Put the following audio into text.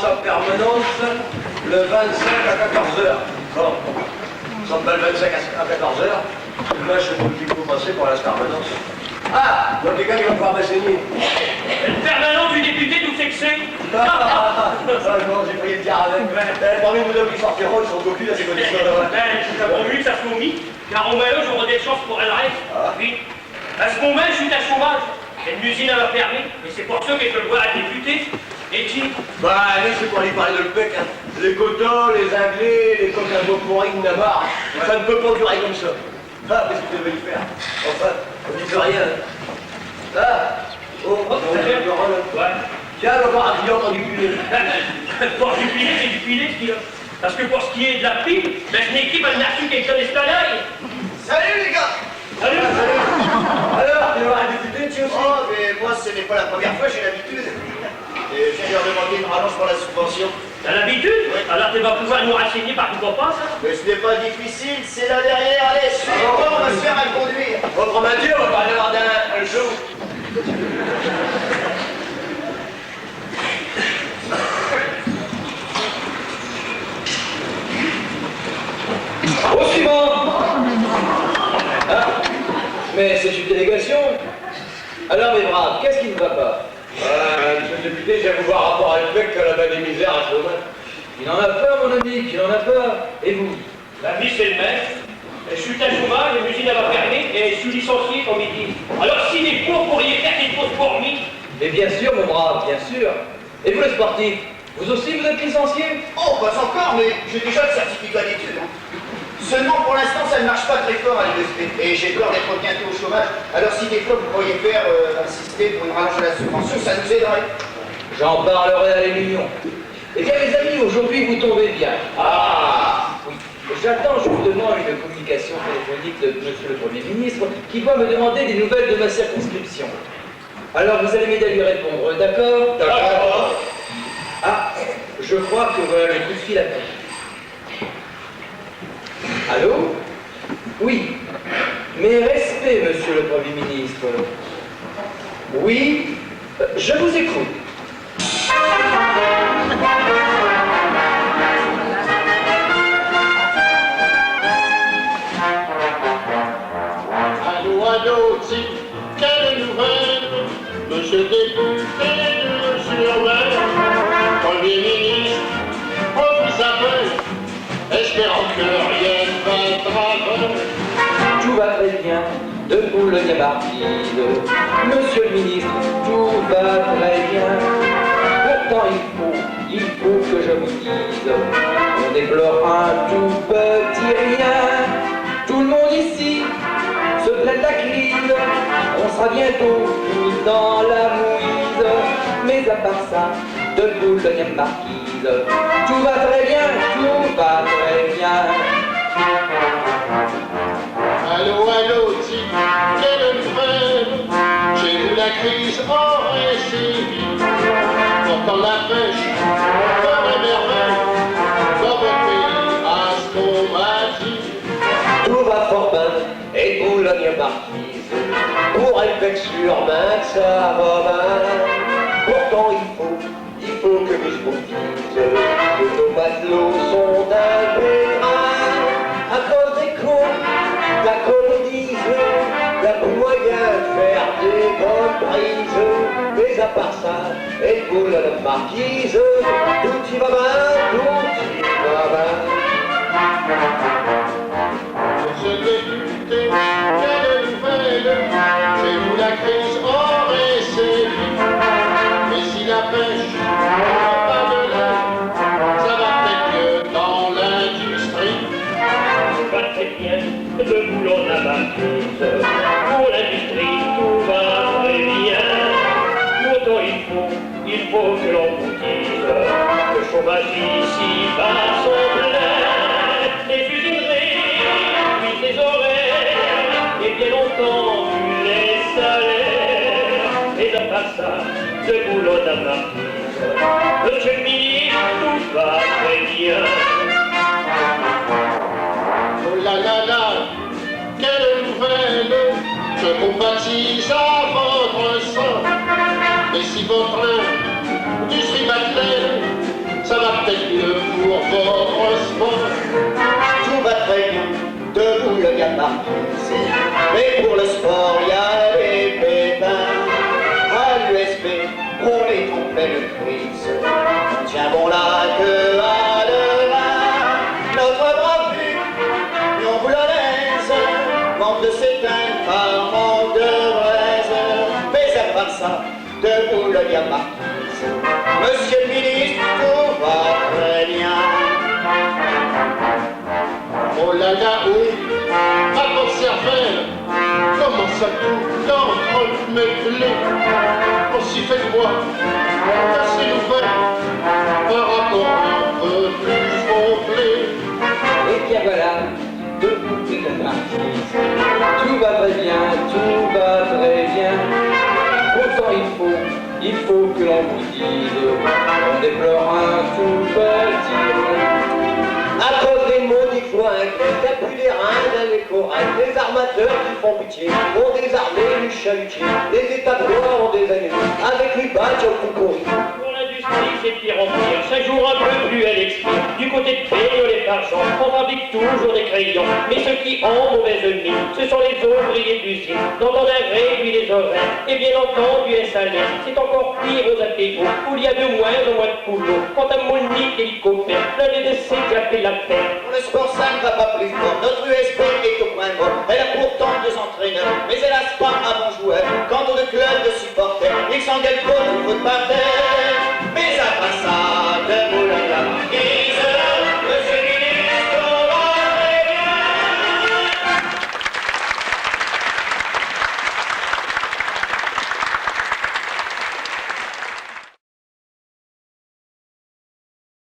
en permanence le 25 à 14h. Bon, ça me va le 25 à 14h. Là, je sais pas qu'il faut passer pour la permanence. Ah, donc les gars, ils vont pouvoir m'enseigner. Le permanent du député d'où c'est que c'est? Non, j'ai failli le dire avec. Parmi vous deux qui sortiront, ils sont copus à ces conditions. C'est pas mieux que ça se vomit, car au moins là, j'aurai des chances pour elle reste. Oui. À ce moment, je suis à chômage. J'ai une usine à me permis, et c'est pour ça que je le vois à député. Et qui? Bah, allez, c'est pour aller parler de le pec, hein. Les cotons, les anglais, les coquins beaux pourris de Navarre. Ça ne peut pas durer comme ça. Ah, qu'est-ce que tu devais y faire? Enfin, on dit rien. Ah, oh, ouais. Tiens, le voir un client dans du culé. Pour du filet, c'est du filet, ce qu'il y a. Parce que pour ce qui est de la prime, ben, je n'équipe un article avec son escalade. Salut les gars! Salut! Alors, tu vas voir un député, tu aussi? Oh, mais moi, ce n'est pas la première fois, j'ai l'habitude. Et je viens de leur demander une rallonge pour la subvention. T'as l'habitude? Oui. Alors tu vas pouvoir nous renseigner par tout pas, ça? Mais ce n'est pas difficile, c'est là derrière. Allez, suivez-moi, on va se faire mal conduire. Autrement dit, on va parler avoir un jour. Au suivant. Ah, mais c'est une délégation. Alors mes braves, qu'est-ce qui ne va pas? Monsieur le député, je viens vous voir rapport à l'effet que la bas des misères à ce moment. Il en a peur, mon ami, qu'il en a peur. Et vous? La vie, c'est le même. Je suis à chômage, l'usine va fermer et je suis licencié, comme ils disent. Alors si les cours pourriez faire quelque chose pour lui? Mais bien sûr, mon brave, bien sûr. Et vous, les sportifs, vous aussi, vous êtes licencié? Oh, pas encore, mais j'ai déjà le certificat d'études. Seulement, pour l'instant, ça ne marche pas très fort à l'USP. Et j'ai peur d'être bientôt au chômage. Alors si des fois, vous pourriez faire insister pour une rallonge de la subvention, ça nous aiderait. J'en parlerai à l'émission. Eh bien, mes amis, aujourd'hui, vous tombez bien. Ah oui. J'attends justement une communication téléphonique de Monsieur le Premier ministre qui va me demander des nouvelles de ma circonscription. Alors, vous allez m'aider à lui répondre, d'accord? D'accord. Ah, je crois que voilà le coup de fil à faire. Allô? Oui. Mes respects, Monsieur le Premier ministre. Oui, je vous écoute. Allô, allô, Tim, quelle nouvelle? Monsieur le député de Surveille, Premier ministre, on vous appelle, espérant que rien ne va travers. Tout va très bien, debout le Marquise. Monsieur le ministre, tout va très bien. Pourtant il faut que je vous dise, on déplore un tout petit rien. Tout le monde ici se plaint de la crise, on sera bientôt tous dans la mouise. Mais à part ça, debout le Marquise, tout va très bien, tout va très bien. Allô, allô, Tim, quelle nouvelle? Chez nous la crise aurait sévi. Pourtant la pêche ferait merveille dans votre pays, à ce qu'on m'a dit. Tout va fort bien, et Boulogne-Marquise, pour Elbec-sur-Marne, ça va bien. Pourtant il faut que je vous dise que nos matelots sont un pétrin. À cause des cons, la colonisme, la moyen de faire des bonnes prises. Mais à part ça, et Boulogne-Marquise, tout y va bien, tout y va bien. Monsieur le député, quelle nouvelle? Chez vous la crise aurait sévi. Mais si la pêche n'a pas de l'air, ça va peut-être mieux dans l'industrie. Tout va très bien, de boulot à Marquise. Pour l'industrie, tout va très bien. Pourtant il faut que l'on vous dise, le chômage ici va son plein. Les usineries, puis les horaires, et bien entendu les salaires. Et à part ça, de boulot à Marquise. Monsieur le ministre, tout va très bien. Oh là là là, quelle nouvelle! Je compatis à votre sort. Mais si votre industrie battait, ça va peut-être mieux pour votre sport. Tout va très bien, debout le gars marquise. Mais pour le sport, il y a des pépins. À l'USP, on est en pleine crise. On tient bon là que à demain. Notre brave Lyon boulonnaise manque de s'éteindre par manque de braise. Mais à part ça, debout le gars marquise. Monsieur le ministre, tout va très bien. Oh là là, oui, à votre cervelle, comment ça tout entremêlé. Aussi faites-moi assez nouvelle par rapport un peu plus complet. Et bien voilà, debout et de marquise. Tout va très bien, tout va très bien. Pourtant il faut que l'on vous dise, on déplore un tout petit rond. À cause des maudits flingues, t'as plus des reins dans les corals, les armateurs qui font pitié, ont désarmé les chalutiers, les états de gloire ont des ennemis, avec les badges au concours. Pour l'industrie, c'est pire en pire. Chaque jour un peu plus, elle expire. Du côté de Péniol et d'argent, on fabrique toujours des crayons. Mais ceux qui ont mauvaise mine, ce sont les ouvriers d'usine, dont on a réduit les horaires. Et bien entendu, les salaires. C'est encore pire aux ATO, où il y a de moins en moins de boulot. Quant à Monique Hélicoptère, l'année de c'est qui a fait la peine. Pour le sport, ça ne va pas plus fort. Notre USP est au point mort. Elle a pourtant 2 entraîneurs, mais elle a pas un bon joueur.